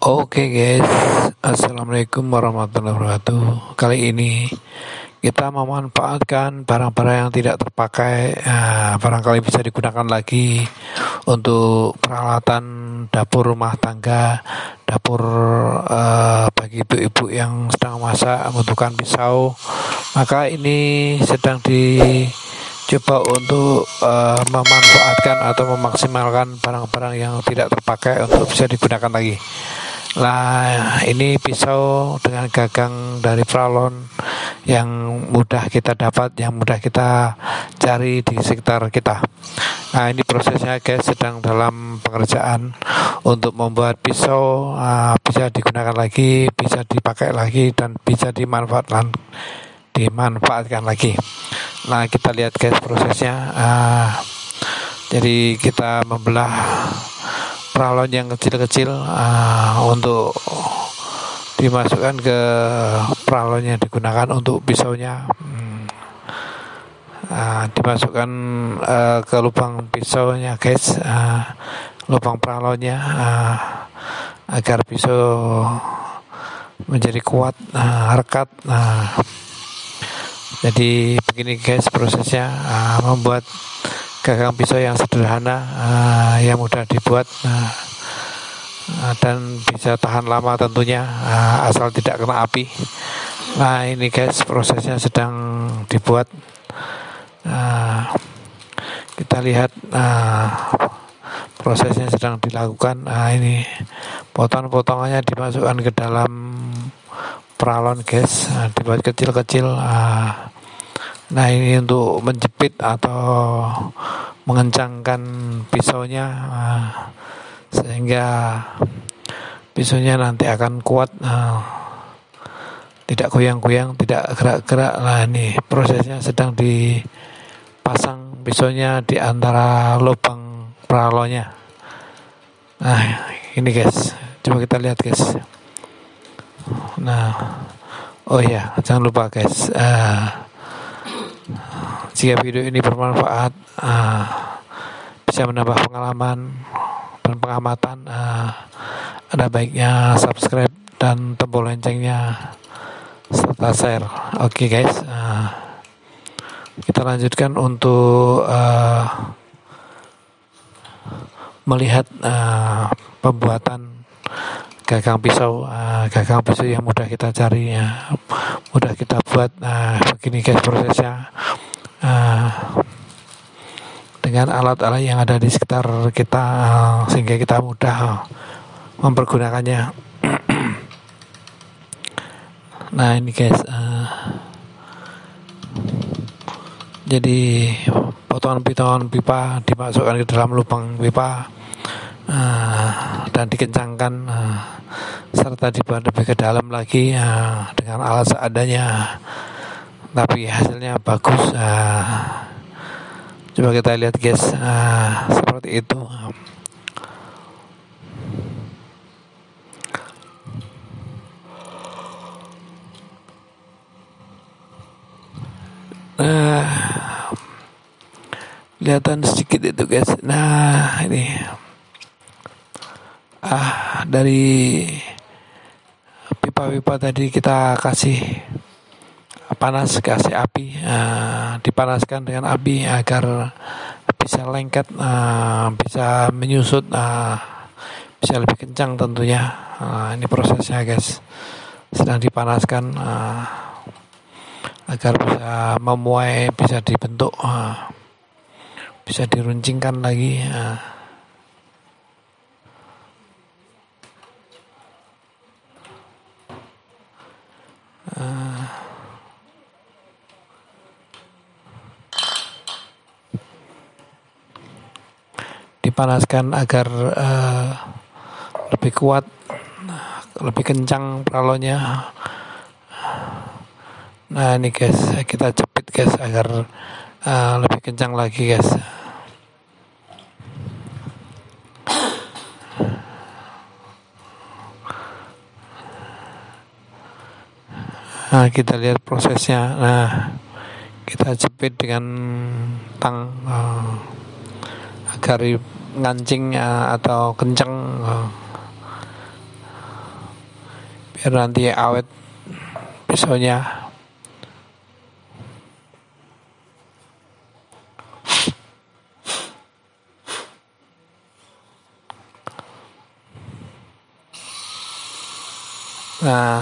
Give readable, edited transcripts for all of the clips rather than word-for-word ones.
Oke guys, Assalamualaikum warahmatullahi wabarakatuh. Kali ini kita memanfaatkan barang-barang yang tidak terpakai, barangkali bisa digunakan lagi untuk peralatan dapur rumah tangga, dapur bagi ibu-ibu yang sedang masak membutuhkan pisau. Maka ini sedang dicoba untuk memanfaatkan atau memaksimalkan barang-barang yang tidak terpakai untuk bisa digunakan lagi. Nah, ini pisau dengan gagang dari Pralon yang mudah kita dapat, yang mudah kita cari di sekitar kita. Nah, ini prosesnya guys, sedang dalam pengerjaan untuk membuat pisau bisa digunakan lagi, bisa dipakai lagi, dan bisa dimanfaatkan lagi. Nah, kita lihat guys prosesnya. Jadi kita membelah Pralon yang kecil-kecil untuk dimasukkan ke pralon yang digunakan untuk pisaunya. Dimasukkan ke lubang pisaunya guys, lubang pralonnya, agar pisau menjadi kuat, rekat. Jadi begini guys prosesnya, membuat gagang pisau yang sederhana, yang mudah dibuat, dan bisa tahan lama tentunya, asal tidak kena api. Nah, ini guys prosesnya sedang dibuat. Kita lihat prosesnya sedang dilakukan. Ini potongan-potongannya dimasukkan ke dalam pralon guys, dibuat kecil-kecil. Nah, ini untuk menjepit atau mengencangkan pisaunya, sehingga pisaunya nanti akan kuat, tidak goyang-goyang, tidak gerak-gerak. Nah, ini prosesnya sedang dipasang pisaunya di antara lubang pralonnya. Nah, ini guys, coba kita lihat guys. Nah, oh ya, jangan lupa guys, jika video ini bermanfaat, bisa menambah pengalaman dan pengamatan, ada baiknya subscribe dan tombol loncengnya serta share. Oke guys, kita lanjutkan untuk melihat pembuatan gagang pisau yang mudah kita cari, mudah kita buat. Begini guys prosesnya, dengan alat-alat yang ada di sekitar kita, sehingga kita mudah mempergunakannya. Nah, ini guys, jadi potongan-potongan pipa dimasukkan ke dalam lubang pipa, dan dikencangkan, serta dibuat lebih ke dalam lagi, dengan alat seadanya, tapi hasilnya bagus. Coba kita lihat guys, seperti itu. Kelihatan sedikit itu guys. Nah, ini dari pipa-pipa tadi kita kasih api, dipanaskan dengan api agar bisa lengket, bisa menyusut, bisa lebih kencang tentunya. Ini prosesnya guys, sedang dipanaskan, agar bisa memuai, bisa dibentuk, bisa diruncingkan lagi. Dipanaskan agar lebih kuat, lebih kencang pralonnya. Nah, ini guys, kita jepit guys agar lebih kencang lagi guys. Nah, kita lihat prosesnya. Nah, kita jepit dengan tang, agar ngancing atau kencang. biar nanti awet pisaunya. Nah,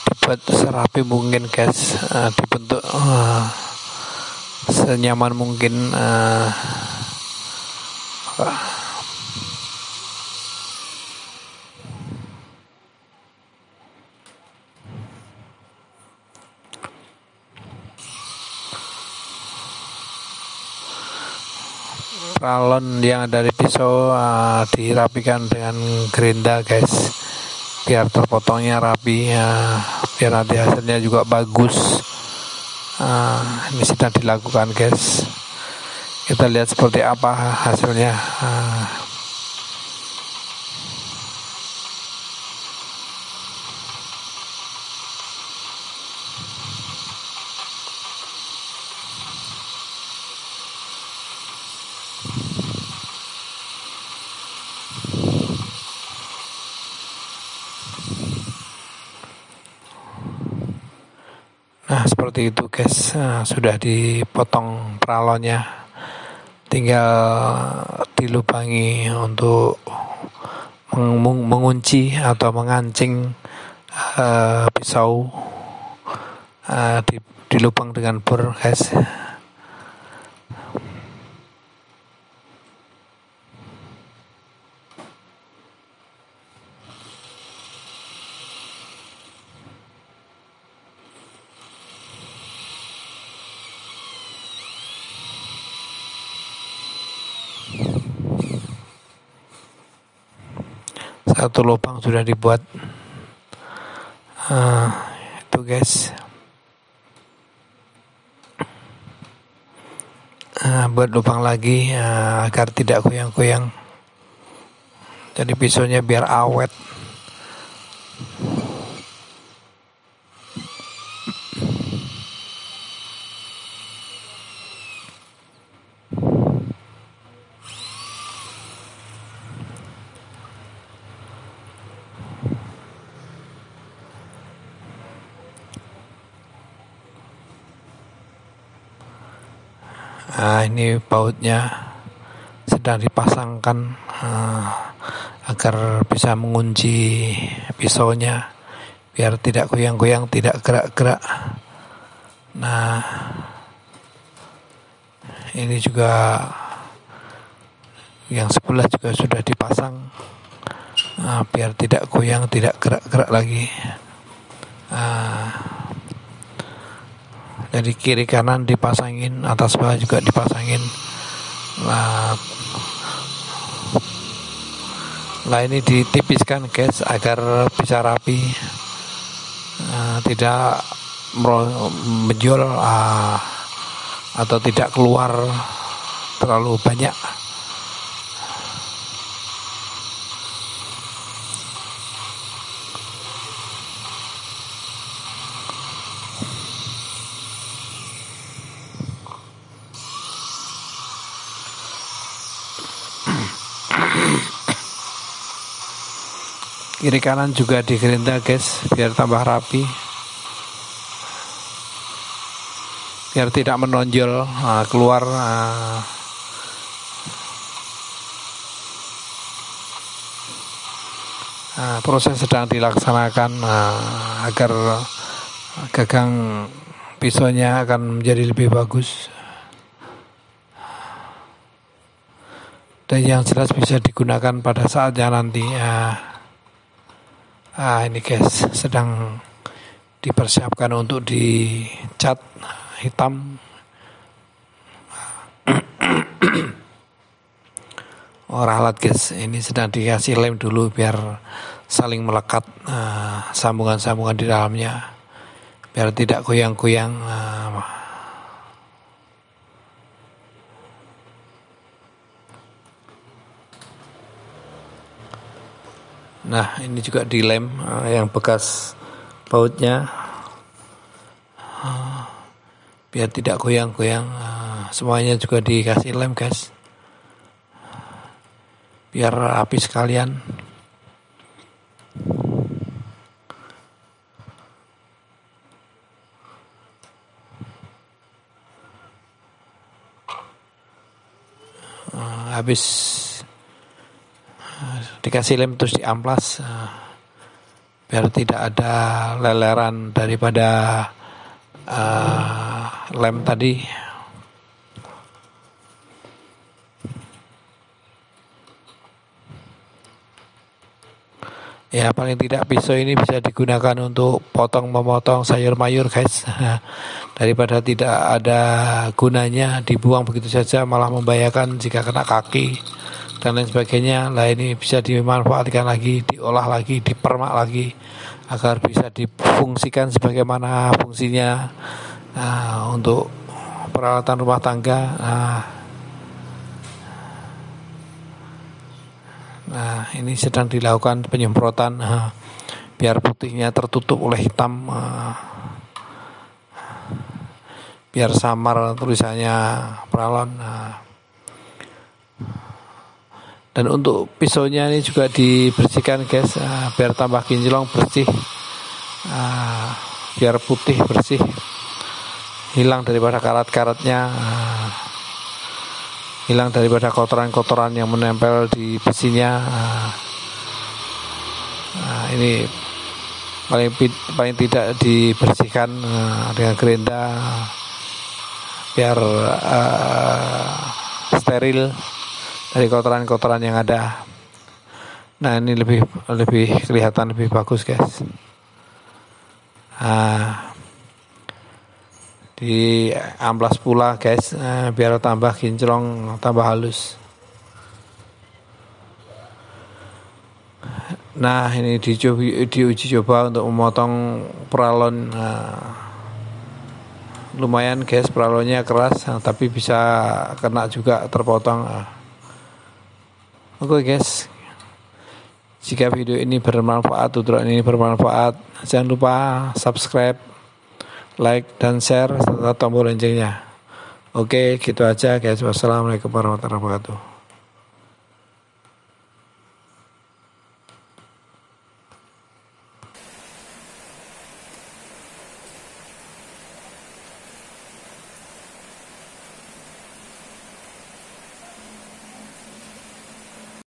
dibuat serapi mungkin guys, dibentuk senyaman mungkin. Pralon yang dari pisau dirapikan dengan gerinda guys, biar terpotongnya rapi, biar nanti hasilnya juga bagus. Ini sedang dilakukan guys, kita lihat seperti apa hasilnya. Nah seperti itu guys, sudah dipotong pralonnya, tinggal dilubangi untuk mengunci atau mengancing pisau, dilubang dengan bor guys. Satu lubang sudah dibuat, itu guys. Buat lubang lagi agar tidak goyang-goyang, jadi pisaunya biar awet. Ini bautnya sedang dipasangkan agar bisa mengunci pisaunya biar tidak goyang-goyang, tidak gerak-gerak. Nah, ini juga yang sebelah juga sudah dipasang, biar tidak goyang, tidak gerak-gerak lagi. Dari kiri kanan dipasangin, atas bawah juga dipasangin. Nah ini ditipiskan guys agar bisa rapi, tidak menjol atau tidak keluar terlalu banyak. Kiri kanan juga digerinda guys, biar tambah rapi, biar tidak menonjol keluar. Proses sedang dilaksanakan agar gagang pisaunya akan menjadi lebih bagus, dan yang jelas bisa digunakan pada saatnya nanti. Ini guys sedang dipersiapkan untuk dicat hitam. Ralat guys, ini sedang dikasih lem dulu biar saling melekat sambungan-sambungan di dalamnya, biar tidak goyang-goyang. Nah ini juga dilem yang bekas bautnya, biar tidak goyang-goyang. Semuanya juga dikasih lem guys, biar rapi sekalian. habis dikasih lem terus diamplas biar tidak ada leleran daripada lem tadi. Ya paling tidak pisau ini bisa digunakan untuk memotong sayur mayur guys. Daripada tidak ada gunanya dibuang begitu saja malah membahayakan jika kena kaki dan lain sebagainya. Lah ini bisa dimanfaatkan lagi, diolah lagi, dipermak lagi agar bisa difungsikan sebagaimana fungsinya untuk peralatan rumah tangga. Nah, ini sedang dilakukan penyemprotan biar putihnya tertutup oleh hitam, biar samar tulisannya Pralon. Dan untuk pisaunya ini juga dibersihkan guys, biar tambah kinclong bersih, biar putih bersih, hilang daripada karat-karatnya. Hilang daripada kotoran-kotoran yang menempel di besinya. Ini paling tidak dibersihkan dengan gerinda biar steril dari kotoran-kotoran yang ada. Nah ini lebih kelihatan lebih bagus guys. Di amplas pula guys, biar tambah kinclong, tambah halus. Nah ini diuji coba untuk memotong Pralon. Lumayan guys, Pralonnya keras, tapi bisa kena juga terpotong. Oke guys, jika video ini bermanfaat, tutorial ini bermanfaat, jangan lupa subscribe, like dan share serta tombol loncengnya. Oke, gitu aja guys. Wassalamualaikum warahmatullahi wabarakatuh.